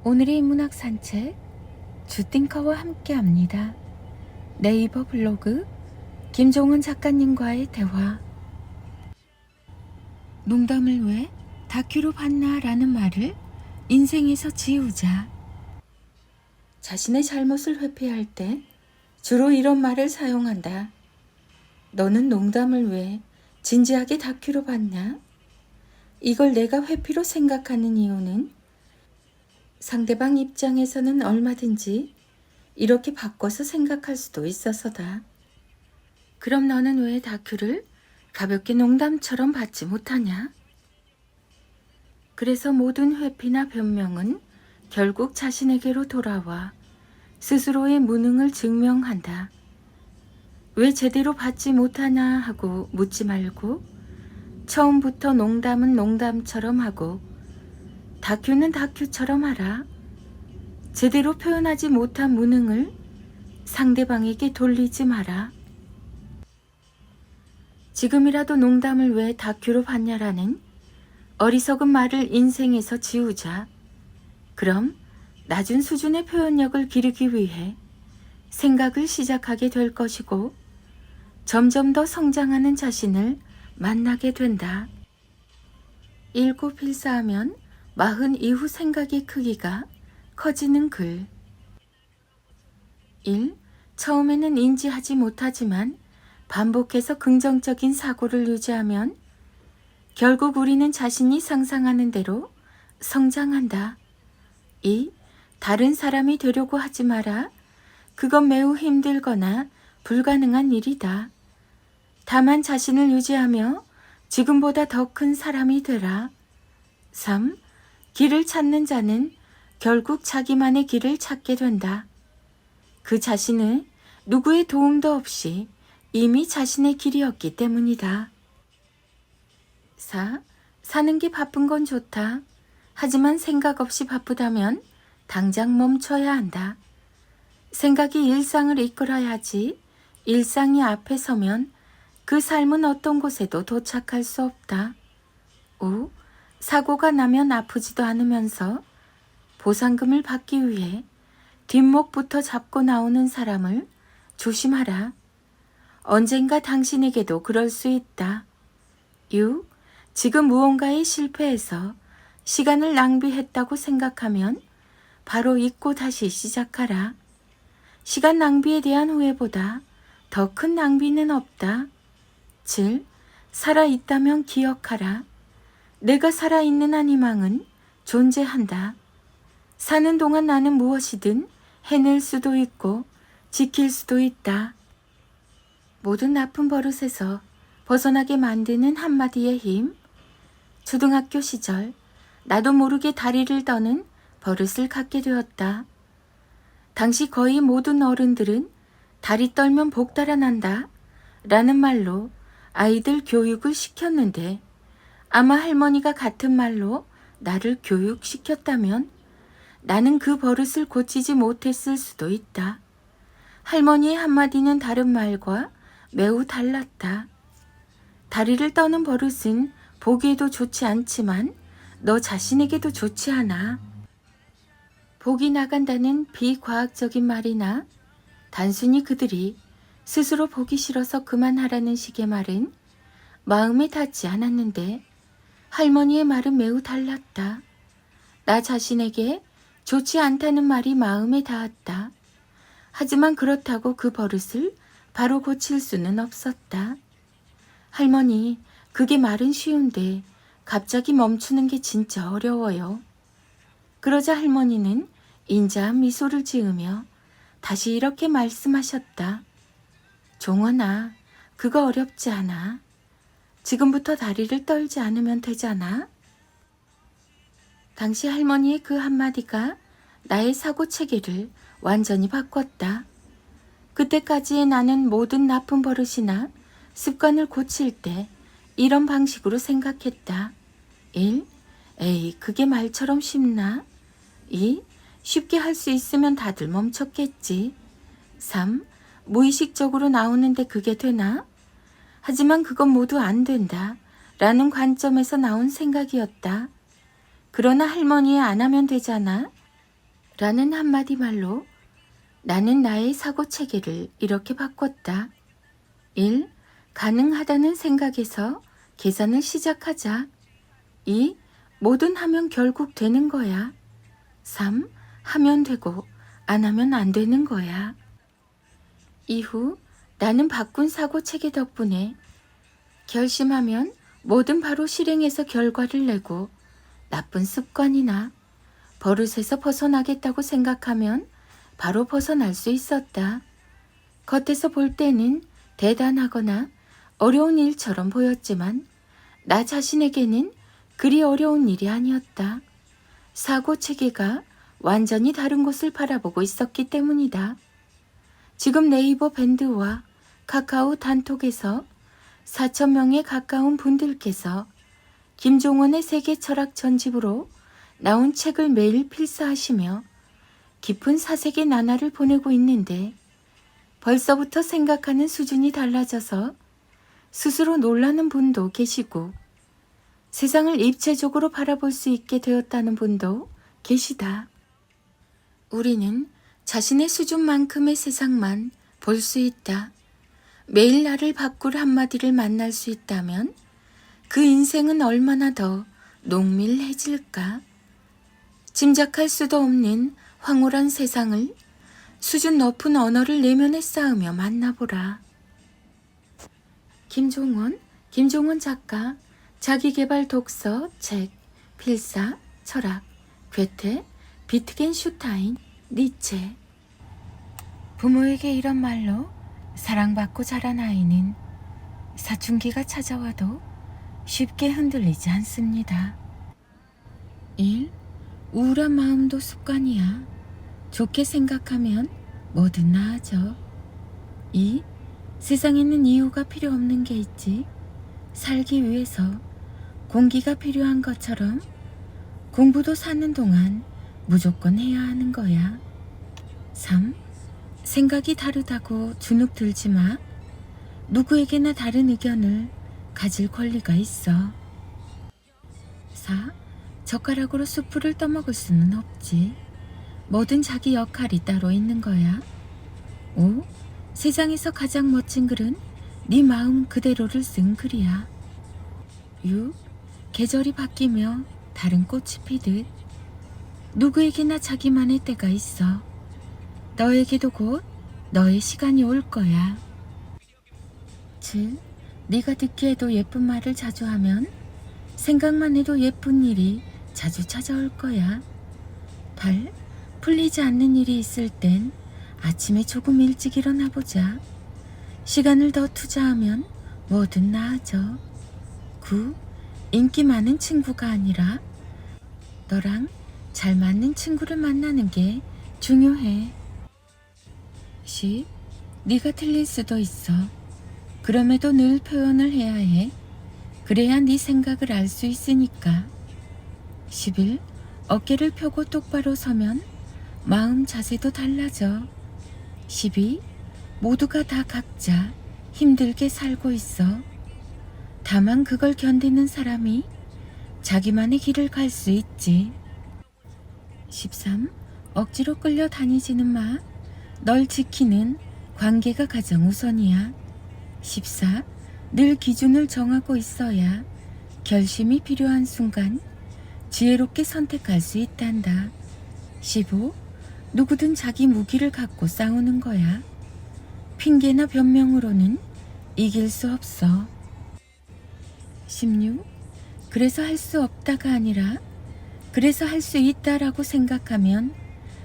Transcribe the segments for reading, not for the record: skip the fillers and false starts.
오늘의 인문학 산책 주띵커와 함께합니다. 네이버 블로그 김종은 작가님과의 대화. 농담을 왜 다큐로 봤나 라는 말을 인생에서 지우자. 자신의 잘못을 회피할 때 주로 이런 말을 사용한다. 너는 농담을 왜 진지하게 다큐로 봤냐? 이걸 내가 회피로 생각하는 이유는 상대방 입장에서는 얼마든지 이렇게 바꿔서 생각할 수도 있어서다. 그럼 너는 왜 다큐를 가볍게 농담처럼 받지 못하냐? 그래서 모든 회피나 변명은 결국 자신에게로 돌아와 스스로의 무능을 증명한다. 왜 제대로 받지 못하나 하고 묻지 말고 처음부터 농담은 농담처럼 하고 다큐는 다큐처럼 하라. 제대로 표현하지 못한 무능을 상대방에게 돌리지 마라. 지금이라도 농담을 왜 다큐로 봤냐라는 어리석은 말을 인생에서 지우자. 그럼 낮은 수준의 표현력을 기르기 위해 생각을 시작하게 될 것이고 점점 더 성장하는 자신을 만나게 된다. 읽고 필사하면 40 이후 생각의 크기가 커지는 글. 1. 처음에는 인지하지 못하지만 반복해서 긍정적인 사고를 유지하면 결국 우리는 자신이 상상하는 대로 성장한다. 2. 다른 사람이 되려고 하지 마라. 그건 매우 힘들거나 불가능한 일이다. 다만 자신을 유지하며 지금보다 더 큰 사람이 되라. 3. 길을 찾는 자는 결국 자기만의 길을 찾게 된다. 그 자신은 누구의 도움도 없이 이미 자신의 길이었기 때문이다. 4. 사는 게 바쁜 건 좋다. 하지만 생각 없이 바쁘다면 당장 멈춰야 한다. 생각이 일상을 이끌어야지 일상이 앞에 서면 그 삶은 어떤 곳에도 도착할 수 없다. 5. 사고가 나면 아프지도 않으면서 보상금을 받기 위해 뒷목부터 잡고 나오는 사람을 조심하라. 언젠가 당신에게도 그럴 수 있다. 6. 지금 무언가에 실패해서 시간을 낭비했다고 생각하면 바로 잊고 다시 시작하라. 시간 낭비에 대한 후회보다 더 큰 낭비는 없다. 7. 살아있다면 기억하라. 내가 살아있는 한 희망은 존재한다. 사는 동안 나는 무엇이든 해낼 수도 있고 지킬 수도 있다. 모든 나쁜 버릇에서 벗어나게 만드는 한마디의 힘. 초등학교 시절 나도 모르게 다리를 떠는 버릇을 갖게 되었다. 당시 거의 모든 어른들은 다리 떨면 복 달아난다 라는 말로 아이들 교육을 시켰는데 아마 할머니가 같은 말로 나를 교육시켰다면 나는 그 버릇을 고치지 못했을 수도 있다. 할머니의 한마디는 다른 말과 매우 달랐다. 다리를 떠는 버릇은 보기에도 좋지 않지만 너 자신에게도 좋지 않아. 복이 나간다는 비과학적인 말이나 단순히 그들이 스스로 보기 싫어서 그만하라는 식의 말은 마음에 닿지 않았는데 할머니의 말은 매우 달랐다. 나 자신에게 좋지 않다는 말이 마음에 닿았다. 하지만 그렇다고 그 버릇을 바로 고칠 수는 없었다. 할머니, 그게 말은 쉬운데 갑자기 멈추는 게 진짜 어려워요. 그러자 할머니는 인자한 미소를 지으며 다시 이렇게 말씀하셨다. 종원아, 그거 어렵지 않아. 지금부터 다리를 떨지 않으면 되잖아. 당시 할머니의 그 한마디가 나의 사고 체계를 완전히 바꿨다. 그때까지의 나는 모든 나쁜 버릇이나 습관을 고칠 때 이런 방식으로 생각했다. 1. 에이, 그게 말처럼 쉽나? 2. 쉽게 할 수 있으면 다들 멈췄겠지. 3. 무의식적으로 나오는데 그게 되나? 하지만 그건 모두 안 된다 라는 관점에서 나온 생각이었다. 그러나 할머니의 안 하면 되잖아. 라는 한마디 말로 나는 나의 사고 체계를 이렇게 바꿨다. 1. 가능하다는 생각에서 계산을 시작하자. 2. 뭐든 하면 결국 되는 거야. 3. 하면 되고 안 하면 안 되는 거야. 이후 나는 바꾼 사고 체계 덕분에 결심하면 뭐든 바로 실행해서 결과를 내고 나쁜 습관이나 버릇에서 벗어나겠다고 생각하면 바로 벗어날 수 있었다. 겉에서 볼 때는 대단하거나 어려운 일처럼 보였지만 나 자신에게는 그리 어려운 일이 아니었다. 사고 체계가 완전히 다른 곳을 바라보고 있었기 때문이다. 지금 네이버 밴드와 카카오 단톡에서 4,000명에 가까운 분들께서 김종원의 세계 철학 전집으로 나온 책을 매일 필사하시며 깊은 사색의 나날을 보내고 있는데 벌써부터 생각하는 수준이 달라져서 스스로 놀라는 분도 계시고 세상을 입체적으로 바라볼 수 있게 되었다는 분도 계시다. 우리는 자신의 수준만큼의 세상만 볼 수 있다. 매일 나를 바꿀 한마디를 만날 수 있다면 그 인생은 얼마나 더 농밀해질까? 짐작할 수도 없는 황홀한 세상을 수준 높은 언어를 내면에 쌓으며 만나보라. 김종원 작가, 자기계발 독서, 책, 필사, 철학, 괴테, 비트겐슈타인, 니체. 부모에게 이런 말로 사랑받고 자란 아이는 사춘기가 찾아와도 쉽게 흔들리지 않습니다. 1. 우울한 마음도 습관이야. 좋게 생각하면 뭐든 나아져. 2. 세상에는 이유가 필요 없는 게 있지. 살기 위해서 공기가 필요한 것처럼 공부도 사는 동안 무조건 해야 하는 거야. 3. 생각이 다르다고 주눅 들지 마. 누구에게나 다른 의견을 가질 권리가 있어. 4. 젓가락으로 수프를 떠먹을 수는 없지. 뭐든 자기 역할이 따로 있는 거야. 5. 세상에서 가장 멋진 글은 네 마음 그대로를 쓴 글이야. 6. 계절이 바뀌며 다른 꽃이 피듯 누구에게나 자기만의 때가 있어. 너에게도 곧 너의 시간이 올 거야. 7. 네가 듣기에도 예쁜 말을 자주 하면 생각만 해도 예쁜 일이 자주 찾아올 거야. 8. 풀리지 않는 일이 있을 땐 아침에 조금 일찍 일어나 보자. 시간을 더 투자하면 뭐든 나아져. 9. 인기 많은 친구가 아니라 너랑 잘 맞는 친구를 만나는 게 중요해. 10. 네가 틀릴 수도 있어. 그럼에도 늘 표현을 해야 해. 그래야 네 생각을 알 수 있으니까. 11. 어깨를 펴고 똑바로 서면 마음 자세도 달라져. 12. 모두가 다 각자 힘들게 살고 있어. 다만 그걸 견디는 사람이 자기만의 길을 갈 수 있지. 13. 억지로 끌려다니지는 마. 널 지키는 관계가 가장 우선이야. 14. 늘 기준을 정하고 있어야 결심이 필요한 순간 지혜롭게 선택할 수 있단다. 15. 누구든 자기 무기를 갖고 싸우는 거야. 핑계나 변명으로는 이길 수 없어. 16. 그래서 할 수 없다가 아니라 그래서 할 수 있다라고 생각하면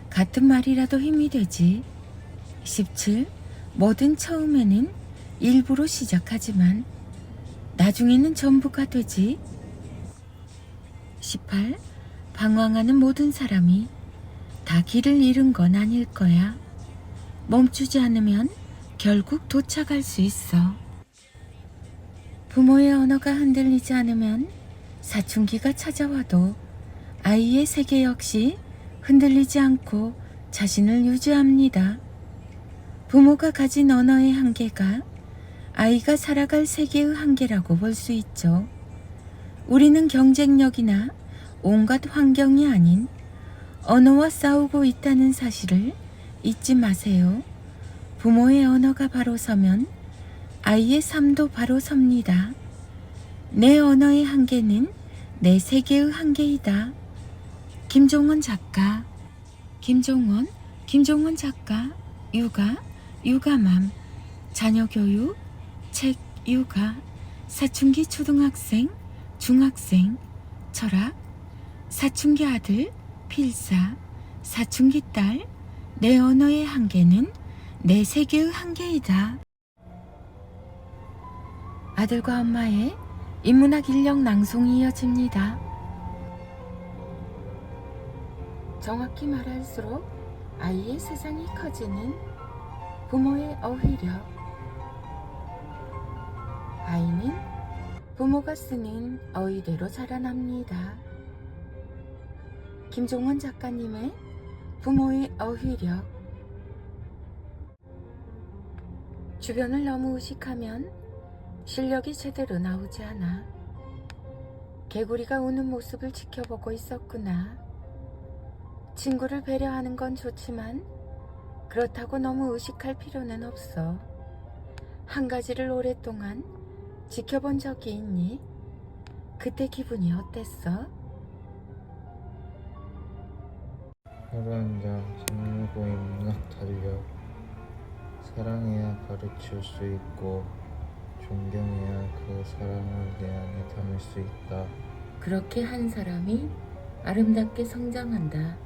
같은 말이라도 힘이 되지. 17. 뭐든 처음에는 일부러 시작하지만 나중에는 전부가 되지. 18. 방황하는 모든 사람이 다 길을 잃은 건 아닐 거야. 멈추지 않으면 결국 도착할 수 있어. 부모의 언어가 흔들리지 않으면 사춘기가 찾아와도 아이의 세계 역시 흔들리지 않고 자신을 유지합니다. 부모가 가진 언어의 한계가 아이가 살아갈 세계의 한계라고 볼 수 있죠. 우리는 경쟁력이나 온갖 환경이 아닌 언어와 싸우고 있다는 사실을 잊지 마세요. 부모의 언어가 바로 서면 아이의 삶도 바로 섭니다. 내 언어의 한계는 내 세계의 한계이다. 김종원 작가. 김종원 작가. 육아맘. 자녀교육, 책, 육아. 사춘기 초등학생, 중학생. 철학. 사춘기 아들, 필사. 사춘기 딸. 내 언어의 한계는 내 세계의 한계이다. 아들과 엄마의 인문학 인력 낭송이 이어집니다. 정확히 말할수록 아이의 세상이 커지는 부모의 어휘력. 아이는 부모가 쓰는 어휘대로 자라납니다. 김종원 작가님의 부모의 어휘력. 주변을 너무 의식하면 실력이 제대로 나오지 않아. 개구리가 우는 모습을 지켜보고 있었구나. 친구를 배려하는 건 좋지만 그렇다고 너무 의식할 필요는 없어. 한 가지를 오랫동안 지켜본 적이 있니? 그때 기분이 어땠어? 하루 한 장, 재미있고 인문학 달력. 사랑해야 가르칠 수 있고 존경해야 그 사랑을 내 안에 담을 수 있다. 그렇게 한 사람이 아름답게 성장한다.